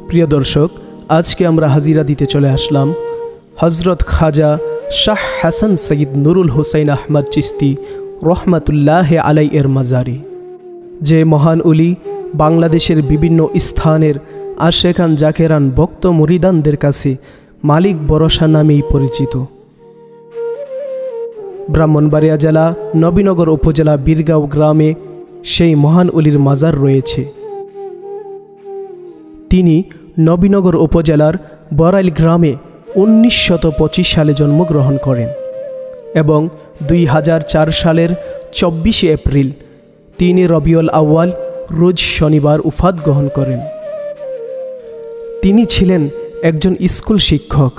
প্রিয় দর্শক, আজকে আমরা হাজিরা দিতে চলে আসলাম হজরত খাজা শাহ হাসান সঈদ নুরুল হুসাইন আহমদ চিস্তি রহমতুল্লাহ আলাই এর মাজারে। যে মহান উলি বাংলাদেশের বিভিন্ন স্থানের আশেকান জাকেরান ভক্ত মুরিদানদের কাছে মালিক ভরসা নামেই পরিচিত। ব্রাহ্মণবাড়িয়া জেলা নবীনগর উপজেলা বীরগাঁও গ্রামে সেই মহান উলির মাজার রয়েছে। তিনি নবীনগর উপজেলার বড়াইল গ্রামে 1925 সালে জন্মগ্রহণ করেন এবং 2004 সালের 24 এপ্রিল 3 রবিউল আউয়াল রোজ শনিবার উফাত গ্রহণ করেন। তিনি ছিলেন একজন স্কুল শিক্ষক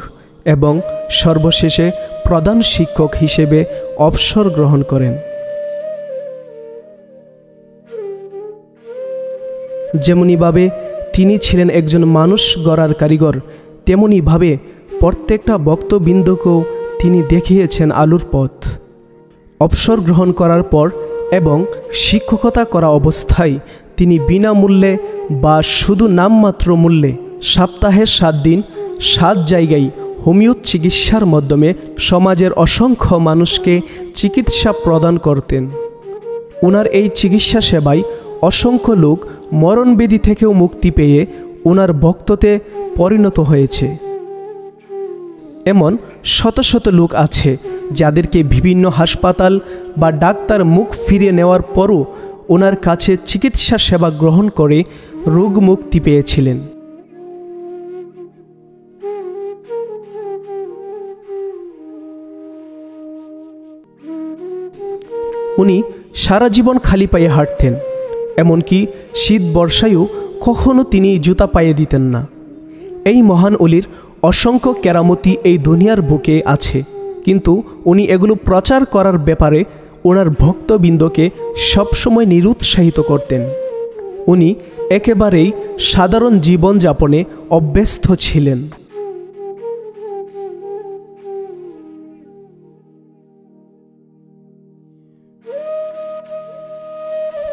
এবং সর্বশেষে প্রধান শিক্ষক হিসেবে অবসর গ্রহণ করেন। যেমনিভাবে তিনি ছিলেন একজন মানুষ গড়ার কারিগর, তেমনিভাবে প্রত্যেকটা ভক্তবৃন্দকেও তিনি দেখিয়েছেন আলোর পথ। অবসর গ্রহণ করার পর এবং শিক্ষকতা করা অবস্থায় তিনি বিনামূল্যে বা শুধু নামমাত্র মূল্যে সপ্তাহে 7 দিন 7 জায়গায় হোমিও চিকিৎসার মাধ্যমে সমাজের অসংখ্য মানুষকে চিকিৎসা প্রদান করতেন। ওনার এই চিকিৎসা সেবায় অসংখ্য লোক মরণবেদি থেকেও মুক্তি পেয়ে ওনার ভক্ততে পরিণত হয়েছে। এমন শত শত লোক আছে যাদেরকে বিভিন্ন হাসপাতাল বা ডাক্তার মুখ ফিরিয়ে নেওয়ার পরও ওনার কাছে চিকিৎসা সেবা গ্রহণ করে রোগ মুক্তি পেয়েছিলেন। উনি সারা জীবন খালি পায়ে হাঁটতেন, এমনকি শীত বর্ষায়ও কখনো তিনি জুতা পায়ে দিতেন না। এই মহান অলির অসংখ্য কেরামতি এই দুনিয়ার বুকে আছে, কিন্তু উনি এগুলো প্রচার করার ব্যাপারে ওনার ভক্তবৃন্দকে সবসময় নিরুৎসাহিত করতেন। উনি একেবারেই সাধারণ জীবনযাপনে অভ্যস্ত ছিলেন।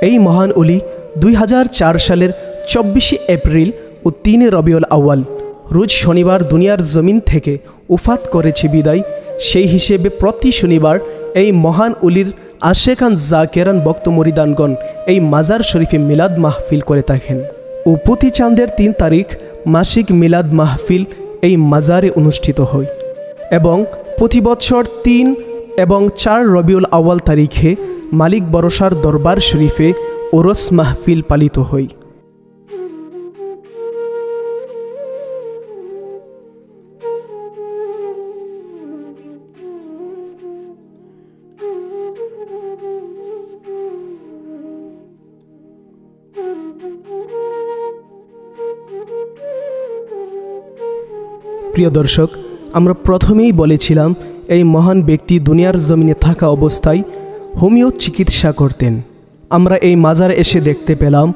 এই মহান অলি 2004 সালের 24 এপ্রিল ও 3 রবিউল আউয়াল রোজ শনিবার দুনিয়ার জমিন থেকে উফাত করেছে বিদায়। সেই হিসেবে প্রতি শনিবার এই মহান অলির আশেকান জাকেরান ভক্ত মুরিদানগণ এই মাজার শরীফে মিলাদ মাহফিল করে থাকেন ও প্রতি চাঁদের 3 তারিখ মাসিক মিলাদ মাহফিল এই মাজারে অনুষ্ঠিত হয় এবং প্রতি বছর 3 এবং 4 রবিউল আউয়াল তারিখে মালিক ভরসার দরবার শরীফে ওরস মাহফিল পালিত হয়। প্রিয় দর্শক, আমরা প্রথমেই বলেছিলাম এই মহান ব্যক্তি দুনিয়ার জমিনে থাকা অবস্থায় হোমিও চিকিৎসা করতেন। আমরা এই মাজারে এসে দেখতে পেলাম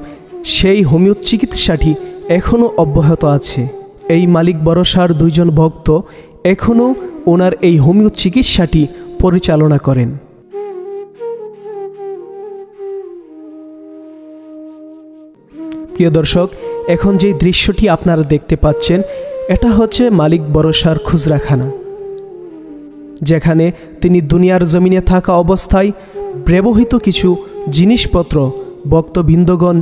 সেই হোমিও চিকিৎসাটি এখনও অব্যাহত আছে। এই মালিক ভরসার 2 জন ভক্ত এখনও ওনার এই হোমিও চিকিৎসাটি পরিচালনা করেন। প্রিয় দর্শক, এখন যে দৃশ্যটি আপনারা দেখতে পাচ্ছেন এটা হচ্ছে মালিক ভরসার খুচরাখানা, যেখানে তিনি দুনিয়ার জমিনে থাকা অবস্থায় ব্যবহৃত কিছু জিনিসপত্র ভক্তবৃন্দগণ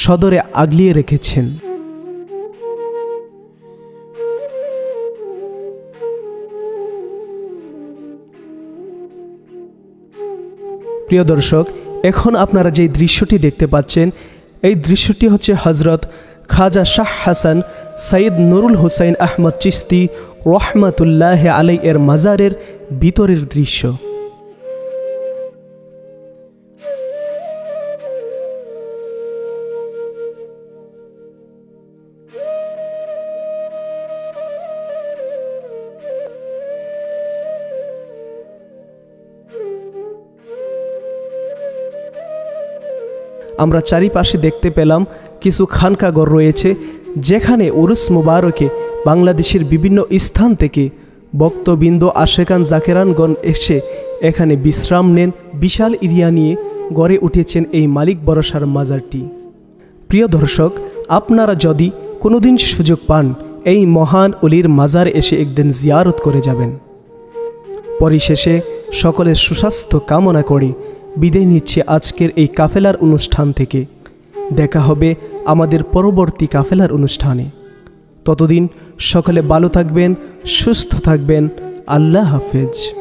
সদরে আগলিয়ে রেখেছেন। প্রিয় দর্শক, এখন আপনারা যে দৃশ্যটি দেখতে পাচ্ছেন এই দৃশ্যটি হচ্ছে হজরত খাজা শাহ হাসান সঈদ নুরুল হুসাইন আহমদ চিস্তি রহমতুল্লাহ আলাই এর মাজারের ভিতরের দৃশ্য। আমরা চারিপাশে দেখতে পেলাম কিছু খানকাঘর রয়েছে, যেখানে উরুস মুবারকে বাংলাদেশের বিভিন্ন স্থান থেকে ভক্তবৃন্দ আশেকান জাকেরানগণ এসে এখানে বিশ্রাম নেন। বিশাল এরিয়া নিয়ে গড়ে উঠেছেন এই মালিক ভরসার মাজারটি। প্রিয় দর্শক, আপনারা যদি কোনোদিন সুযোগ পান এই মহান অলির মাজার এসে একদিন জিয়ারত করে যাবেন। পরিশেষে সকলের সুস্বাস্থ্য কামনা করে বিদায় নিচ্ছে আজকের এই কাফেলার অনুষ্ঠান থেকে। দেখা হবে আমাদের পরবর্তী কাফেলার অনুষ্ঠানে। ততদিন সকলে ভালো থাকবেন, সুস্থ থাকবেন। আল্লাহ হাফেজ।